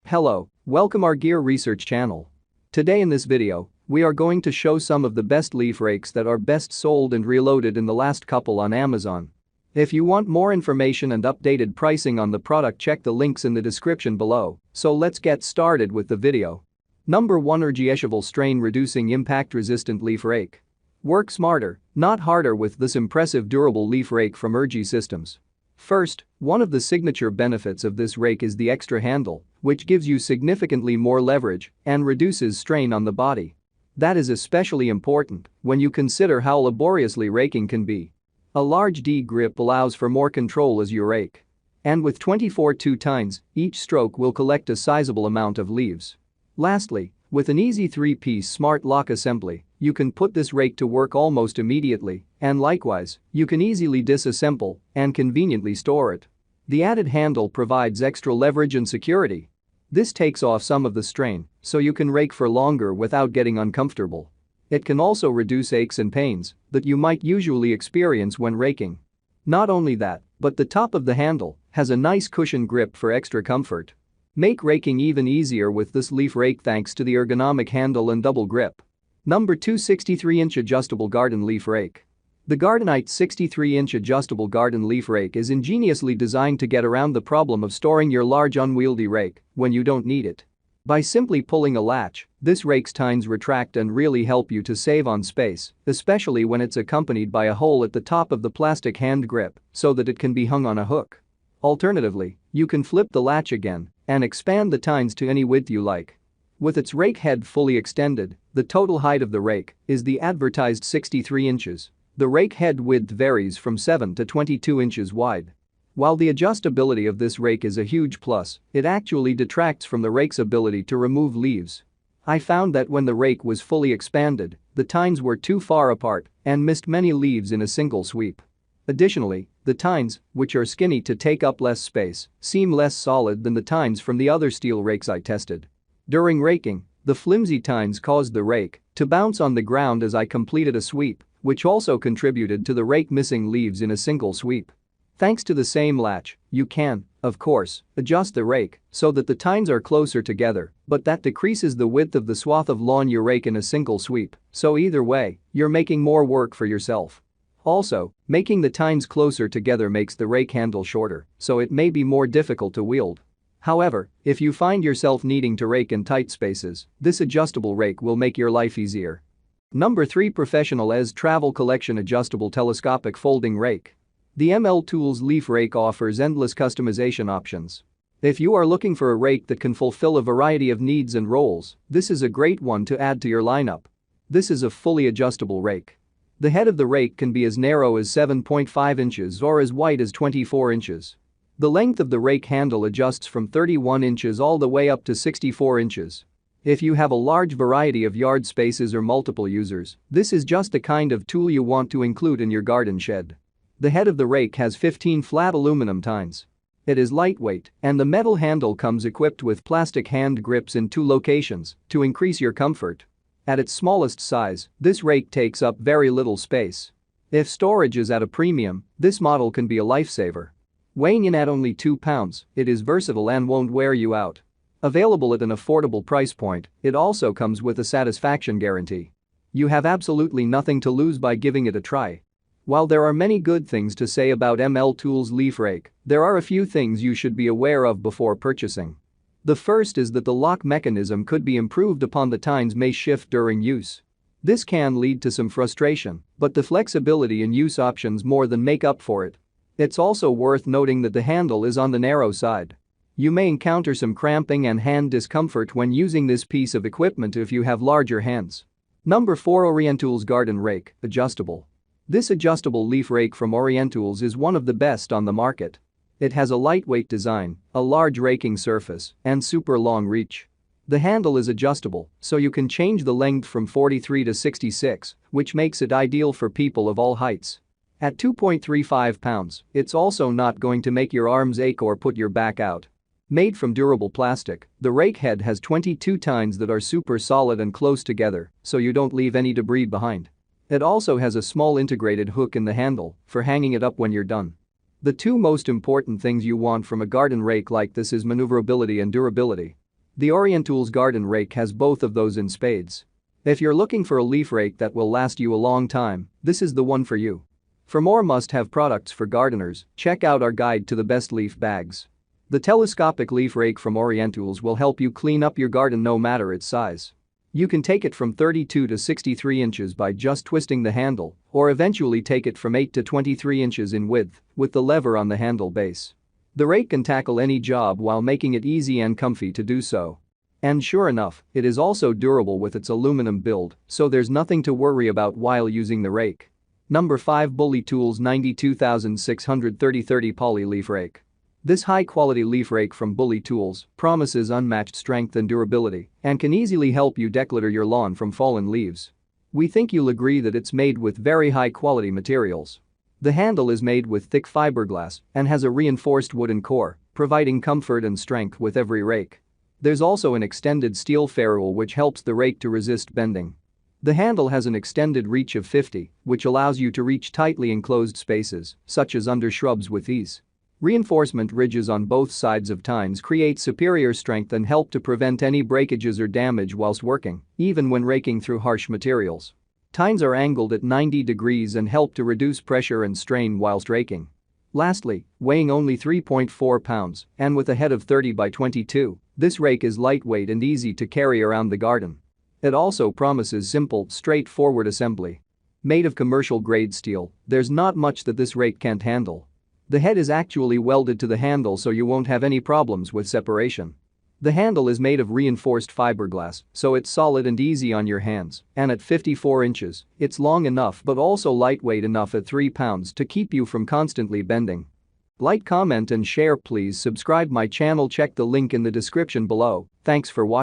Hello, welcome our gear research channel. Today in this video, we are going to show some of the best leaf rakes that are best sold and reloaded in the last couple on Amazon. If you want more information and updated pricing on the product, check the links in the description below. So let's get started with the video. Number 1, ERGIESHOVEL strain reducing impact resistant leaf rake. Work smarter, not harder with this impressive durable leaf rake from ERGIE Systems. First, one of the signature benefits of this rake is the extra handle, which gives you significantly more leverage and reduces strain on the body. That is especially important when you consider how laboriously raking can be. A large D grip allows for more control as you rake. And with 24 2-tines, each stroke will collect a sizable amount of leaves. Lastly, with an easy 3-piece smart lock assembly, you can put this rake to work almost immediately, and likewise, you can easily disassemble and conveniently store it. The added handle provides extra leverage and security. This takes off some of the strain, so you can rake for longer without getting uncomfortable. It can also reduce aches and pains that you might usually experience when raking. Not only that, but the top of the handle has a nice cushion grip for extra comfort. Make raking even easier with this leaf rake thanks to the ergonomic handle and double grip. Number 2, 63-inch adjustable garden leaf rake. The Gardenite 63-inch adjustable garden leaf rake is ingeniously designed to get around the problem of storing your large unwieldy rake when you don't need it. By simply pulling a latch, this rake's tines retract and really help you to save on space, especially when it's accompanied by a hole at the top of the plastic hand grip so that it can be hung on a hook. Alternatively, you can flip the latch again and expand the tines to any width you like. With its rake head fully extended, the total height of the rake is the advertised 63 inches. The rake head width varies from 7 to 22 inches wide. While the adjustability of this rake is a huge plus, it actually detracts from the rake's ability to remove leaves. I found that when the rake was fully expanded, the tines were too far apart and missed many leaves in a single sweep. Additionally, the tines, which are skinny to take up less space, seem less solid than the tines from the other steel rakes I tested. During raking, the flimsy tines caused the rake to bounce on the ground as I completed a sweep, which also contributed to the rake missing leaves in a single sweep. Thanks to the same latch, you can, of course, adjust the rake so that the tines are closer together, but that decreases the width of the swath of lawn you rake in a single sweep, so either way, you're making more work for yourself. Also, making the tines closer together makes the rake handle shorter, so it may be more difficult to wield. However, if you find yourself needing to rake in tight spaces, this adjustable rake will make your life easier. Number 3, Professional ES Travel Collection Adjustable Telescopic Folding Rake. The ML Tools leaf rake offers endless customization options. If you are looking for a rake that can fulfill a variety of needs and roles, this is a great one to add to your lineup. This is a fully adjustable rake. The head of the rake can be as narrow as 7.5 inches or as wide as 24 inches. The length of the rake handle adjusts from 31 inches all the way up to 64 inches. If you have a large variety of yard spaces or multiple users, this is just the kind of tool you want to include in your garden shed. The head of the rake has 15 flat aluminum tines. It is lightweight, and the metal handle comes equipped with plastic hand grips in 2 locations to increase your comfort. At its smallest size, this rake takes up very little space. If storage is at a premium, this model can be a lifesaver. Weighing in at only 2 pounds, it is versatile and won't wear you out. Available at an affordable price point, it also comes with a satisfaction guarantee. You have absolutely nothing to lose by giving it a try. While there are many good things to say about ML Tools leaf rake, there are a few things you should be aware of before purchasing. The first is that the lock mechanism could be improved upon. The tines may shift during use. This can lead to some frustration, but the flexibility in use options more than make up for it. It's also worth noting that the handle is on the narrow side. You may encounter some cramping and hand discomfort when using this piece of equipment if you have larger hands. Number 4, ORIENTOOLS Garden Rake, Adjustable. This adjustable leaf rake from ORIENTOOLS is one of the best on the market. It has a lightweight design, a large raking surface, and super long reach. The handle is adjustable, so you can change the length from 43 to 66, which makes it ideal for people of all heights. At 2.35 pounds, it's also not going to make your arms ache or put your back out. Made from durable plastic, the rake head has 22 tines that are super solid and close together, so you don't leave any debris behind. It also has a small integrated hook in the handle for hanging it up when you're done. The 2 most important things you want from a garden rake like this is maneuverability and durability. The ORIENTOOLS garden rake has both of those in spades. If you're looking for a leaf rake that will last you a long time, this is the one for you. For more must-have products for gardeners, check out our guide to the best leaf bags. The telescopic leaf rake from ORIENTOOLS will help you clean up your garden no matter its size. You can take it from 32 to 63 inches by just twisting the handle, or eventually take it from 8 to 23 inches in width with the lever on the handle base. The rake can tackle any job while making it easy and comfy to do so. And sure enough, it is also durable with its aluminum build, so there's nothing to worry about while using the rake. Number 5 Bully Tools 92630 Poly Leaf Rake. This high-quality leaf rake from Bully Tools promises unmatched strength and durability and can easily help you declutter your lawn from fallen leaves. We think you'll agree that it's made with very high-quality materials. The handle is made with thick fiberglass and has a reinforced wooden core, providing comfort and strength with every rake. There's also an extended steel ferrule which helps the rake to resist bending. The handle has an extended reach of 50, which allows you to reach tightly enclosed spaces, such as under shrubs with ease. Reinforcement ridges on both sides of tines create superior strength and help to prevent any breakages or damage whilst working, even when raking through harsh materials. Tines are angled at 90 degrees and help to reduce pressure and strain whilst raking. Lastly, weighing only 3.4 pounds and with a head of 30 by 22, this rake is lightweight and easy to carry around the garden. It also promises simple, straightforward assembly. Made of commercial-grade steel, there's not much that this rake can't handle. The head is actually welded to the handle so you won't have any problems with separation. The handle is made of reinforced fiberglass, so it's solid and easy on your hands, and at 54 inches, it's long enough but also lightweight enough at 3 pounds to keep you from constantly bending. Like, comment and share, please subscribe my channel, check the link in the description below. Thanks for watching.